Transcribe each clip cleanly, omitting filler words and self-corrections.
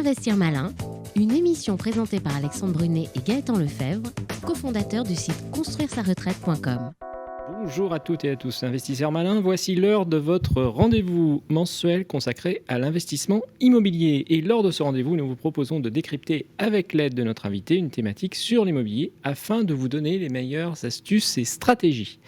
Investir Malin, une émission présentée par Alexandre Brunet et Gaëtan Lefebvre, cofondateurs du site construire-sa-retraite.com. Bonjour à toutes et à tous, investisseurs malins, voici l'heure de votre rendez-vous mensuel consacré à l'investissement immobilier. Et lors de ce rendez-vous, nous vous proposons de décrypter avec l'aide de notre invité une thématique sur l'immobilier afin de vous donner les meilleures astuces et stratégies.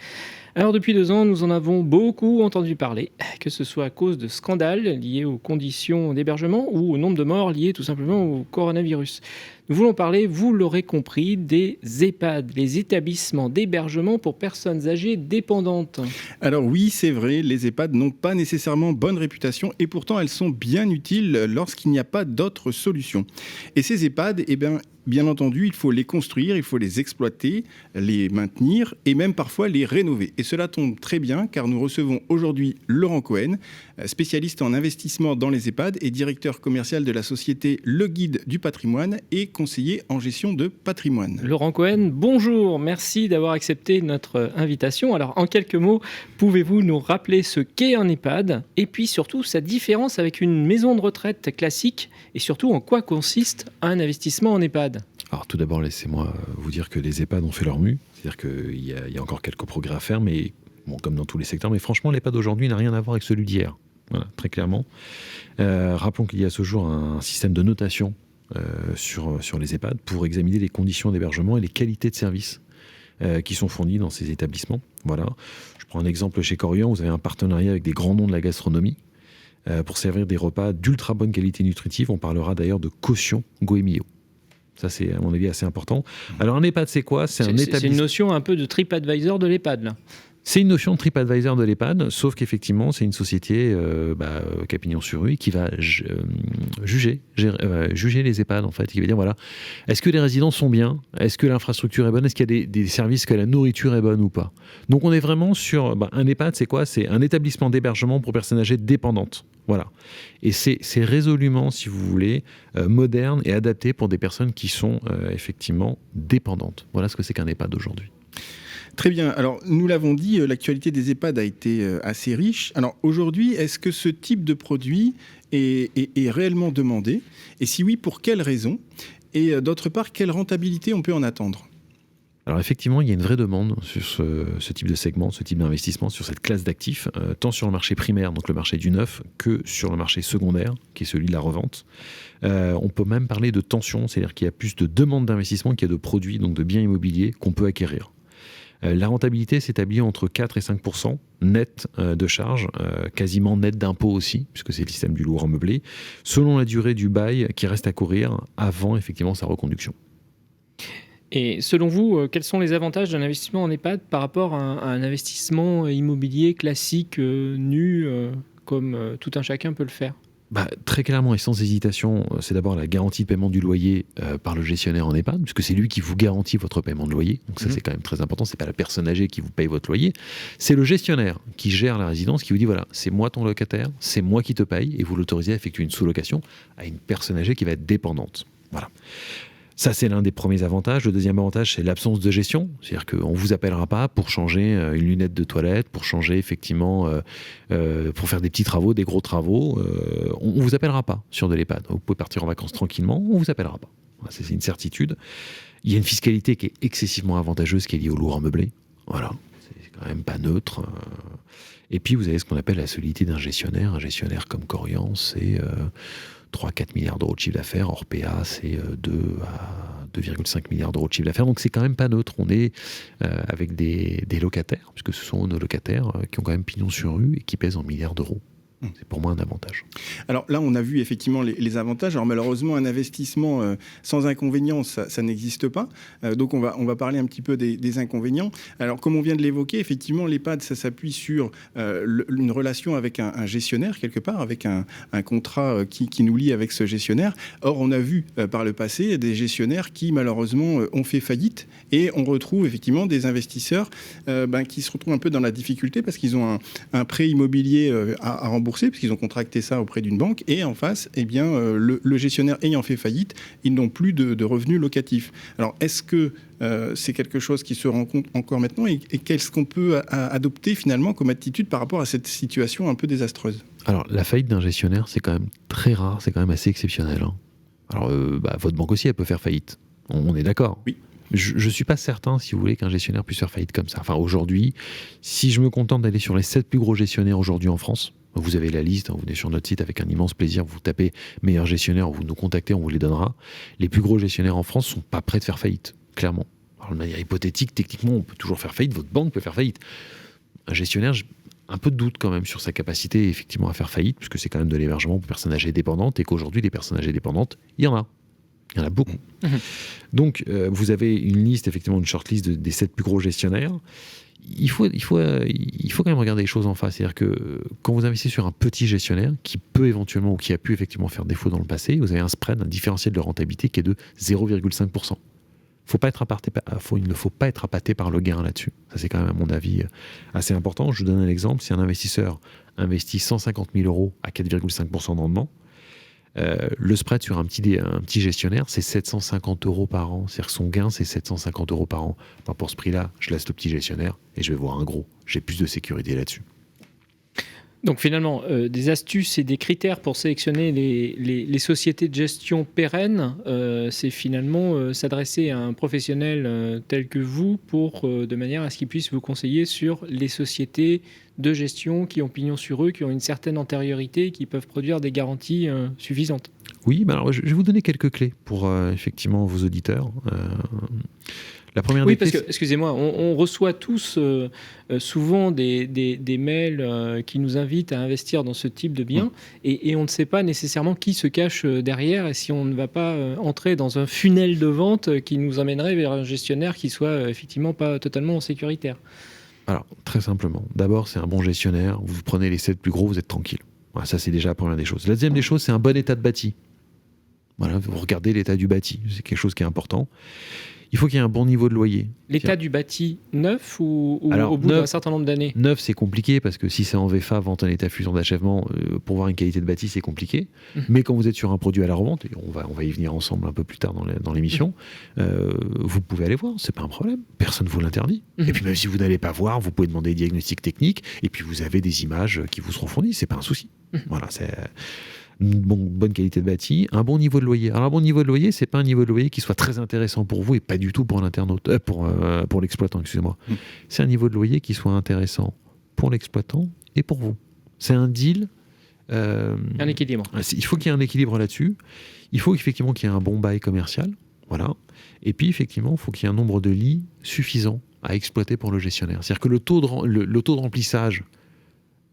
Alors depuis 2 ans, nous en avons beaucoup entendu parler, que ce soit à cause de scandales liés aux conditions d'hébergement ou au nombre de morts liés tout simplement au coronavirus. Nous voulons parler, vous l'aurez compris, des EHPAD, les établissements d'hébergement pour personnes âgées dépendantes. Alors oui, c'est vrai, les EHPAD n'ont pas nécessairement bonne réputation et pourtant elles sont bien utiles lorsqu'il n'y a pas d'autre solution. Et ces EHPAD, bien entendu, il faut les construire, il faut les exploiter, les maintenir et même parfois les rénover. Et cela tombe très bien car nous recevons aujourd'hui Laurent Cohen, spécialiste en investissement dans les EHPAD et directeur commercial de la société Le Guide du Patrimoine et conseiller en gestion de patrimoine. Laurent Cohen, bonjour, merci d'avoir accepté notre invitation. Alors en quelques mots, pouvez-vous nous rappeler ce qu'est un EHPAD et puis surtout sa différence avec une maison de retraite classique et surtout en quoi consiste un investissement en EHPAD ? Alors tout d'abord, laissez-moi vous dire que les EHPAD ont fait leur mue, c'est-à-dire qu'il y a encore quelques progrès à faire, mais bon, comme dans tous les secteurs, mais franchement l'EHPAD aujourd'hui n'a rien à voir avec celui d'hier, voilà, très clairement. Rappelons qu'il y a à ce jour un système de notation sur les EHPAD pour examiner les conditions d'hébergement et les qualités de service qui sont fournies dans ces établissements. Voilà. Je prends un exemple chez Corian, vous avez un partenariat avec des grands noms de la gastronomie pour servir des repas d'ultra bonne qualité nutritive. On parlera d'ailleurs de caution Goemio. Ça, c'est à mon avis assez important. Alors un EHPAD, c'est quoi ? C'est une notion un peu de TripAdvisor de l'EHPAD, là. C'est une notion de TripAdvisor de l'EHPAD, sauf qu'effectivement, c'est une société qui a pignon sur rue, qui va juger les EHPAD, en fait, qui va dire, voilà, est-ce que les résidents sont bien ? Est-ce que l'infrastructure est bonne ? Est-ce qu'il y a des services, que la nourriture est bonne ou pas ? Donc, on est vraiment sur... un EHPAD, c'est quoi ? C'est un établissement d'hébergement pour personnes âgées dépendantes. Voilà. Et c'est résolument, si vous voulez, moderne et adapté pour des personnes qui sont effectivement dépendantes. Voilà ce que c'est qu'un EHPAD aujourd'hui. Très bien. Alors, nous l'avons dit, l'actualité des EHPAD a été assez riche. Alors, aujourd'hui, est-ce que ce type de produit est réellement demandé ? Et si oui, pour quelles raisons ? Et d'autre part, quelle rentabilité on peut en attendre ? Alors effectivement, il y a une vraie demande sur ce type de segment, ce type d'investissement, sur cette classe d'actifs, tant sur le marché primaire, donc le marché du neuf, que sur le marché secondaire, qui est celui de la revente. On peut même parler de tension, c'est-à-dire qu'il y a plus de demandes d'investissement qu'il y a de produits, donc de biens immobiliers qu'on peut acquérir. La rentabilité s'établit entre 4 et 5% net de charges, quasiment net d'impôts aussi, puisque c'est le système du lourd meublé, selon la durée du bail qui reste à courir avant effectivement sa reconduction. Et selon vous, quels sont les avantages d'un investissement en EHPAD par rapport à un investissement immobilier classique, nu, comme tout un chacun peut le faire ? Très clairement et sans hésitation, c'est d'abord la garantie de paiement du loyer par le gestionnaire en EHPAD, puisque c'est lui qui vous garantit votre paiement de loyer. Donc ça, c'est quand même très important. C'est pas la personne âgée qui vous paye votre loyer, c'est le gestionnaire qui gère la résidence, qui vous dit voilà, c'est moi ton locataire, c'est moi qui te paye, et vous l'autorisez à effectuer une sous-location à une personne âgée qui va être dépendante. Voilà. Ça, c'est l'un des premiers avantages. Le deuxième avantage, c'est l'absence de gestion. C'est-à-dire qu'on ne vous appellera pas pour changer une lunette de toilette, pour changer effectivement, pour faire des petits travaux, des gros travaux. On ne vous appellera pas sur de l'EHPAD. Vous pouvez partir en vacances tranquillement, on ne vous appellera pas. Voilà, c'est une certitude. Il y a une fiscalité qui est excessivement avantageuse, qui est liée au lourd meublé. Voilà, c'est quand même pas neutre. Et puis, vous avez ce qu'on appelle la solidité d'un gestionnaire. Un gestionnaire comme Corian, c'est 3-4 milliards d'euros de chiffre d'affaires. Orpea, c'est 2 à 2,5 milliards d'euros de chiffre d'affaires. Donc, c'est quand même pas neutre. On est avec des locataires, puisque ce sont nos locataires qui ont quand même pignon sur rue et qui pèsent en milliards d'euros. C'est pour moi un avantage. Alors là, on a vu effectivement les avantages. Alors malheureusement, un investissement sans inconvénients, ça n'existe pas. Donc on va parler un petit peu des inconvénients. Alors comme on vient de l'évoquer, effectivement, l'EHPAD, ça s'appuie sur une relation avec un gestionnaire, quelque part, avec un contrat qui nous lie avec ce gestionnaire. Or, on a vu par le passé des gestionnaires qui, malheureusement, ont fait faillite. Et on retrouve effectivement des investisseurs qui se retrouvent un peu dans la difficulté parce qu'ils ont un prêt immobilier à rembourser, parce qu'ils ont contracté ça auprès d'une banque, et en face, le gestionnaire ayant fait faillite, ils n'ont plus de revenus locatifs. Alors, est-ce que c'est quelque chose qui se rencontre encore maintenant, et qu'est-ce qu'on peut adopter finalement comme attitude par rapport à cette situation un peu désastreuse ? Alors, la faillite d'un gestionnaire, c'est quand même très rare, c'est quand même assez exceptionnel. Alors, votre banque aussi, elle peut faire faillite. On est d'accord. Oui. Je ne suis pas certain, si vous voulez, qu'un gestionnaire puisse faire faillite comme ça. Enfin, aujourd'hui, si je me contente d'aller sur les 7 plus gros gestionnaires aujourd'hui en France, vous avez la liste, vous venez sur notre site avec un immense plaisir, vous tapez meilleurs gestionnaires, vous nous contactez, on vous les donnera. Les plus gros gestionnaires en France ne sont pas prêts de faire faillite, clairement. Alors, de manière hypothétique, techniquement, on peut toujours faire faillite, votre banque peut faire faillite. Un gestionnaire, un peu de doute quand même sur sa capacité effectivement à faire faillite, puisque c'est quand même de l'hébergement pour personnes âgées dépendantes, et qu'aujourd'hui, les personnes âgées dépendantes, il y en a. Il y en a beaucoup. Donc, vous avez une liste, effectivement, une shortlist des 7 plus gros gestionnaires. Il faut quand même regarder les choses en face. C'est-à-dire que quand vous investissez sur un petit gestionnaire qui peut éventuellement ou qui a pu effectivement faire défaut dans le passé, vous avez un spread, un différentiel de rentabilité qui est de 0,5%. Il ne faut pas être appâté par le gain là-dessus. Ça, c'est quand même, à mon avis, assez important. Je vous donne un exemple. Si un investisseur investit 150 000 euros à 4,5% de rendement, le spread sur un petit gestionnaire, c'est 750 euros par an. C'est-à-dire que son gain, c'est 750 euros par an. Enfin, pour ce prix-là, je laisse le petit gestionnaire et je vais voir un gros. J'ai plus de sécurité là-dessus. Donc finalement, des astuces et des critères pour sélectionner les sociétés de gestion pérennes, c'est finalement s'adresser à un professionnel tel que vous de manière à ce qu'il puisse vous conseiller sur les sociétés de gestion qui ont pignon sur eux, qui ont une certaine antériorité, qui peuvent produire des garanties suffisantes. Oui, alors je vais vous donner quelques clés pour effectivement vos auditeurs. La première oui, parce que, excusez-moi, on reçoit tous souvent des mails qui nous invitent à investir dans ce type de biens et on ne sait pas nécessairement qui se cache derrière et si on ne va pas entrer dans un funnel de vente qui nous amènerait vers un gestionnaire qui soit effectivement pas totalement sécuritaire. Alors, très simplement, d'abord, c'est un bon gestionnaire. Vous prenez les 7 plus gros, vous êtes tranquille. Voilà, ça, c'est déjà la première des choses. La deuxième des choses, c'est un bon état de bâti. Voilà, vous regardez l'état du bâti, c'est quelque chose qui est important. Il faut qu'il y ait un bon niveau de loyer. L'état du bâti neuf ou alors, au bout d'un certain nombre d'années? Neuf, c'est compliqué parce que si c'est en VFA, vente en état fusion d'achèvement, pour voir une qualité de bâti, c'est compliqué. Mais quand vous êtes sur un produit à la revente, et on va y venir ensemble un peu plus tard dans l'émission, vous pouvez aller voir, c'est pas un problème. Personne ne vous l'interdit. Et puis même si vous n'allez pas voir, vous pouvez demander des diagnostics techniques et puis vous avez des images qui vous seront fournies, c'est pas un souci. Voilà, c'est une bonne qualité de bâti, un bon niveau de loyer. Alors un bon niveau de loyer, c'est pas un niveau de loyer qui soit très intéressant pour vous et pas du tout pour l'internaute, pour l'exploitant, excusez-moi. C'est un niveau de loyer qui soit intéressant pour l'exploitant et pour vous. C'est un deal. Un équilibre. Il faut qu'il y ait un équilibre là-dessus. Il faut effectivement qu'il y ait un bon bail commercial, voilà. Et puis effectivement, il faut qu'il y ait un nombre de lits suffisant à exploiter pour le gestionnaire. C'est-à-dire que le taux de remplissage,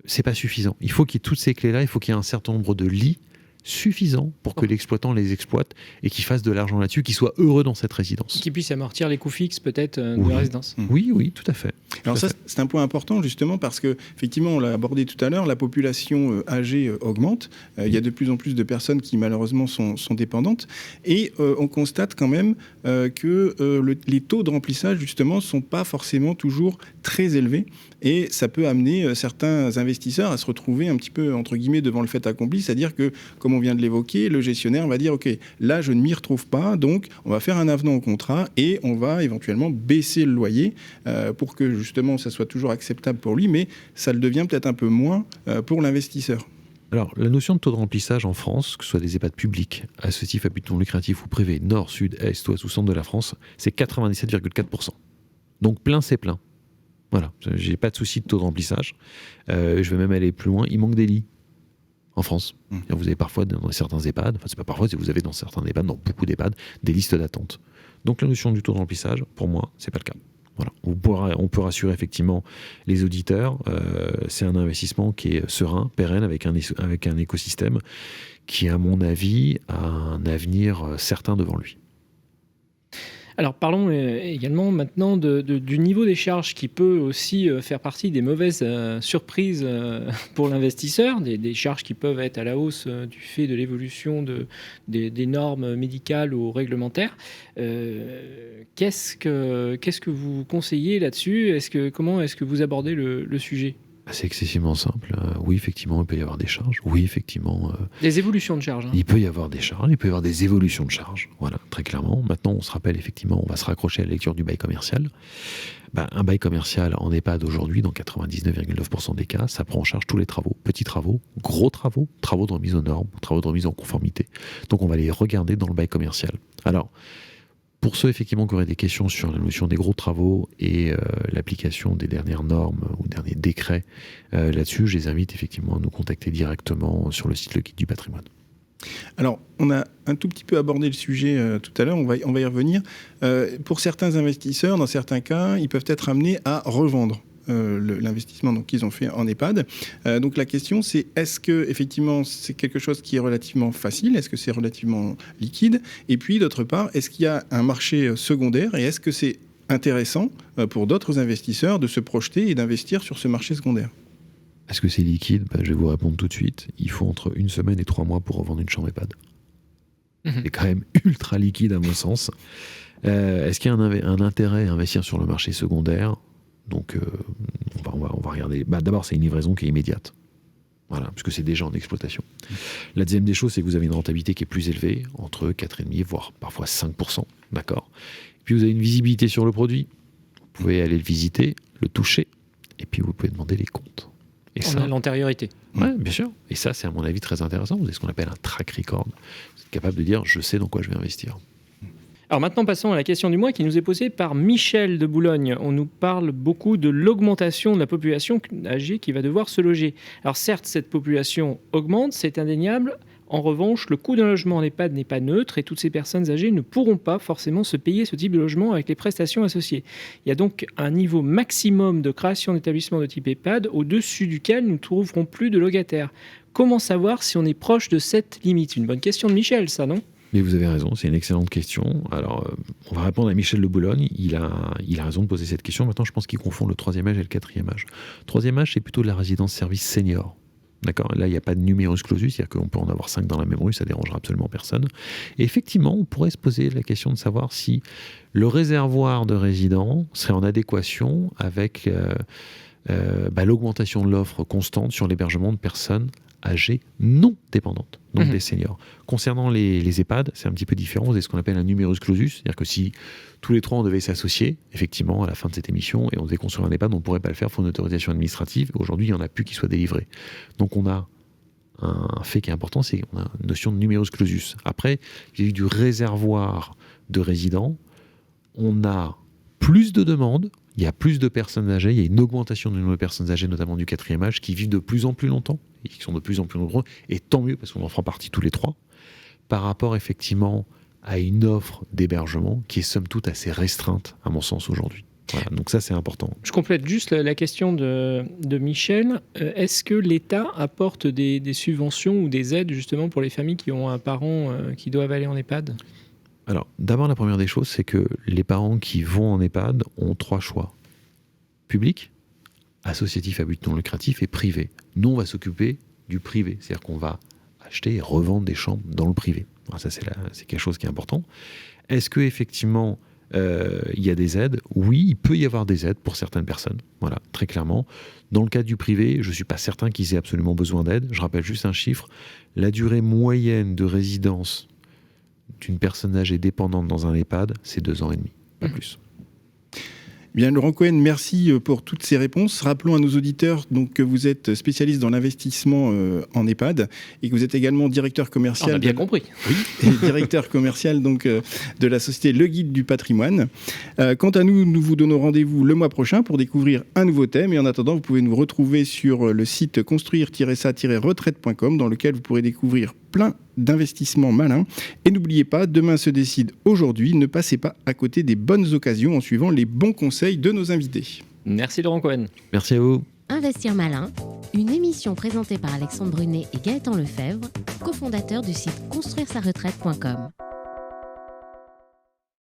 c'est pas suffisant. Il faut qu'il y ait toutes ces clés-là, il faut qu'il y ait un certain nombre de lits suffisants pour que l'exploitant les exploite et qu'il fasse de l'argent là-dessus, qu'il soit heureux dans cette résidence. Qu'il puisse amortir les coûts fixes peut-être de la résidence. Oui, tout à fait. Alors ça, c'est un point important justement parce que effectivement, on l'a abordé tout à l'heure, la population âgée augmente. Il y a de plus en plus de personnes qui malheureusement sont dépendantes et on constate quand même que les taux de remplissage justement sont pas forcément toujours très élevés et ça peut amener certains investisseurs à se retrouver un petit peu entre guillemets devant le fait accompli, c'est-à-dire que comme on vient de l'évoquer, le gestionnaire va dire ok, là je ne m'y retrouve pas, donc on va faire un avenant au contrat et on va éventuellement baisser le loyer pour que justement ça soit toujours acceptable pour lui, mais ça le devient peut-être un peu moins pour l'investisseur. Alors, la notion de taux de remplissage en France, que ce soit des EHPAD publics, associatifs à but non lucratif ou privés, nord, sud, est, ouest ou centre de la France, c'est 97,4%. Donc plein, c'est plein. Voilà, j'ai pas de souci de taux de remplissage. Je vais même aller plus loin, il manque des lits en France. Vous avez parfois dans certains EHPAD, enfin c'est pas parfois, vous avez dans certains EHPAD, dans beaucoup d'EHPAD, des listes d'attente. Donc la notion du taux de remplissage, pour moi, c'est pas le cas. Voilà. On peut rassurer effectivement les auditeurs, c'est un investissement qui est serein, pérenne, avec un écosystème qui, à mon avis, a un avenir certain devant lui. Alors parlons également maintenant du niveau des charges qui peut aussi faire partie des mauvaises surprises pour l'investisseur, des charges qui peuvent être à la hausse du fait de l'évolution des normes médicales ou réglementaires. Qu'est-ce que vous conseillez là-dessus ? Comment est-ce que vous abordez le sujet ? C'est excessivement simple. Oui, effectivement, il peut y avoir des charges. Oui, effectivement. Des évolutions de charges. Il peut y avoir des charges, il peut y avoir des évolutions de charges. Voilà, très clairement. Maintenant, on se rappelle effectivement, on va se raccrocher à la lecture du bail commercial. Un bail commercial en EHPAD aujourd'hui, dans 99,9% des cas, ça prend en charge tous les travaux. Petits travaux, gros travaux, travaux de remise aux normes, travaux de remise en conformité. Donc on va les regarder dans le bail commercial. Alors, pour ceux effectivement qui auraient des questions sur la notion des gros travaux et l'application des dernières normes ou derniers décrets là-dessus, je les invite effectivement à nous contacter directement sur le site Le Guide du patrimoine. Alors, on a un tout petit peu abordé le sujet tout à l'heure, on va y revenir. Pour certains investisseurs, dans certains cas, ils peuvent être amenés à revendre l'investissement qu'ils ont fait en EHPAD. Donc la question, c'est est-ce que effectivement c'est quelque chose qui est relativement facile, est-ce que c'est relativement liquide, et puis d'autre part, est-ce qu'il y a un marché secondaire et est-ce que c'est intéressant pour d'autres investisseurs de se projeter et d'investir sur ce marché secondaire? Est-ce que c'est liquide? Je vais vous répondre tout de suite. Il faut entre 1 semaine et 3 mois pour revendre une chambre EHPAD. C'est quand même ultra liquide à mon sens. Est-ce qu'il y a un intérêt à investir sur le marché secondaire? Donc, on va regarder. D'abord, c'est une livraison qui est immédiate. Voilà, puisque c'est déjà en exploitation. La deuxième des choses, c'est que vous avez une rentabilité qui est plus élevée, entre 4,5%, voire parfois 5%. D'accord. Et puis, vous avez une visibilité sur le produit. Vous pouvez aller le visiter, le toucher, et puis vous pouvez demander les comptes. Et on a l'antériorité. Oui, bien sûr. Et ça, c'est à mon avis très intéressant. Vous avez ce qu'on appelle un track record. Vous êtes capable de dire, je sais dans quoi je vais investir. Alors maintenant, passons à la question du mois qui nous est posée par Michel de Boulogne. On nous parle beaucoup de l'augmentation de la population âgée qui va devoir se loger. Alors certes, cette population augmente, c'est indéniable. En revanche, le coût d'un logement en EHPAD n'est pas neutre et toutes ces personnes âgées ne pourront pas forcément se payer ce type de logement avec les prestations associées. Il y a donc un niveau maximum de création d'établissements de type EHPAD au-dessus duquel nous ne trouverons plus de logataires. Comment savoir si on est proche de cette limite? Une bonne question de Michel, ça, non? Mais vous avez raison, c'est une excellente question. Alors, on va répondre à Michel de Boulogne. Il a raison de poser cette question. Maintenant, je pense qu'il confond le 3e âge et le 4e âge. 3e âge, c'est plutôt de la résidence service senior. D'accord. Là, il n'y a pas de numerus clausus, c'est-à-dire qu'on peut en avoir 5 dans la même rue, ça ne dérangera absolument personne. Et effectivement, on pourrait se poser la question de savoir si le réservoir de résidents serait en adéquation avec l'augmentation de l'offre constante sur l'hébergement de personnes âgées non dépendantes, donc des seniors. Concernant les EHPAD, c'est un petit peu différent. Vous avez ce qu'on appelle un numerus clausus, c'est-à-dire que si tous les trois on devait s'associer, effectivement, à la fin de cette émission, et on devait construire un EHPAD, on ne pourrait pas le faire, il faut une autorisation administrative. Aujourd'hui, il n'y en a plus qui soit délivrée. Donc on a un fait qui est important, c'est qu'on a une notion de numerus clausus. Après, il y a eu du réservoir de résidents, on a plus de demandes, il y a plus de personnes âgées, il y a une augmentation du nombre de personnes âgées, notamment du 4e âge, qui vivent de plus en plus longtemps, et qui sont de plus en plus nombreux, et tant mieux, parce qu'on en fera partie tous les trois, par rapport effectivement à une offre d'hébergement qui est somme toute assez restreinte, à mon sens, aujourd'hui. Voilà, donc ça, c'est important. Je complète juste la question de Michel. Est-ce que l'État apporte des subventions ou des aides justement pour les familles qui ont un parent qui doivent aller en EHPAD ? Alors, d'abord, la première des choses, c'est que les parents qui vont en EHPAD ont 3 choix. Public, associatif à but non lucratif et privé. Nous, on va s'occuper du privé. C'est-à-dire qu'on va acheter et revendre des chambres dans le privé. Alors ça, c'est quelque chose qui est important. Est-ce qu'effectivement, il y a des aides? Oui, il peut y avoir des aides pour certaines personnes. Voilà, très clairement. Dans le cas du privé, je ne suis pas certain qu'ils aient absolument besoin d'aide. Je rappelle juste un chiffre. La durée moyenne de résidence d'une personne âgée dépendante dans un EHPAD, c'est 2 ans et demi, pas plus. Bien, Laurent Cohen, merci pour toutes ces réponses. Rappelons à nos auditeurs donc, que vous êtes spécialiste dans l'investissement en EHPAD et que vous êtes également directeur commercial. On a bien compris. Oui, et directeur commercial donc, de la société Le Guide du patrimoine. Quant à nous, nous vous donnons rendez-vous le mois prochain pour découvrir un nouveau thème. Et en attendant, vous pouvez nous retrouver sur le site construire-ça-retraite.com dans lequel vous pourrez découvrir plein d'investissements malins. Et n'oubliez pas, demain se décide aujourd'hui. Ne passez pas à côté des bonnes occasions en suivant les bons conseils de nos invités. Merci Laurent Cohen. Merci à vous. Investir malin, une émission présentée par Alexandre Brunet et Gaëtan Lefebvre, cofondateurs du site construire-sa-retraite.com.